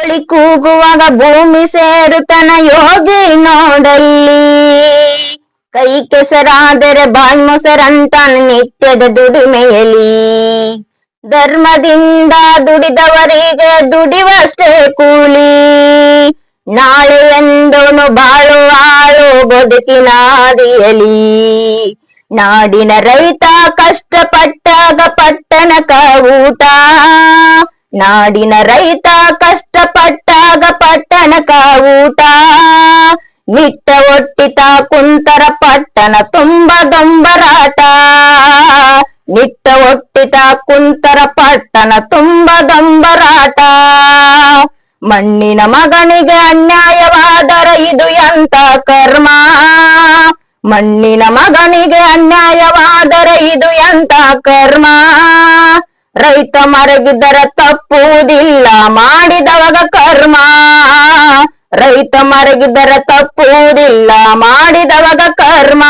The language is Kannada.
ಕೋಳಿ ಕೂಗುವಾಗ ಭೂಮಿ ಸೇರುತನ ಯೋಗಿ ನೋಡಲ್ಲಿ. ಕೈ ಕೆಸರಾದರೆ ಬಾಯಿ ಮೊಸರಂತಾನ ನಿತ್ಯದ ದುಡಿಮೆಯಲಿ. ಧರ್ಮದಿಂದ ದುಡಿದವರಿಗೆ ದುಡಿವಷ್ಟೇ ಕೂಲಿ. ನಾಳೆ ಎಂದೋನು ಬಾಳು ಆಳು ಬದುಕಿನ ಹಾದಿಯಲಿ. ನಾಡಿನ ರೈತ ಕಷ್ಟಪಟ್ಟಾಗ ಪಟ್ಟಣಕ ಊಟ. ನಾಡಿನ ರೈತ ಕಷ್ಟಪಟ್ಟಾಗ ಪಟ್ಟಣಕ ಊಟ. ನಿಟ್ಟ ಒಟ್ಟಿತ ಕುಂತರ ಪಟ್ಟಣ ತುಂಬ ದೊಂಬರಾಟ. ನಿಟ್ಟ ಒಟ್ಟಿತ ಕುಂತರ ಪಟ್ಟಣ ತುಂಬ ದೊಂಬರಾಟ. ಮಣ್ಣಿನ ಮಗನಿಗೆ ಅನ್ಯಾಯವಾದರೆ ಇದು ಎಂತ ಕರ್ಮ. ಮಣ್ಣಿನ ಮಗನಿಗೆ ಅನ್ಯಾಯವಾದರೆ ಇದು ಎಂತ ಕರ್ಮ. ರೈತ ಮರಗಿದ್ದರ ತಪ್ಪುವುದಿಲ್ಲ ಮಾಡಿದವಾಗ ಕರ್ಮ. ರೈತ ಮರಗಿದ್ದರ ತಪ್ಪುವುದಿಲ್ಲ ಮಾಡಿದವಾಗ ಕರ್ಮ.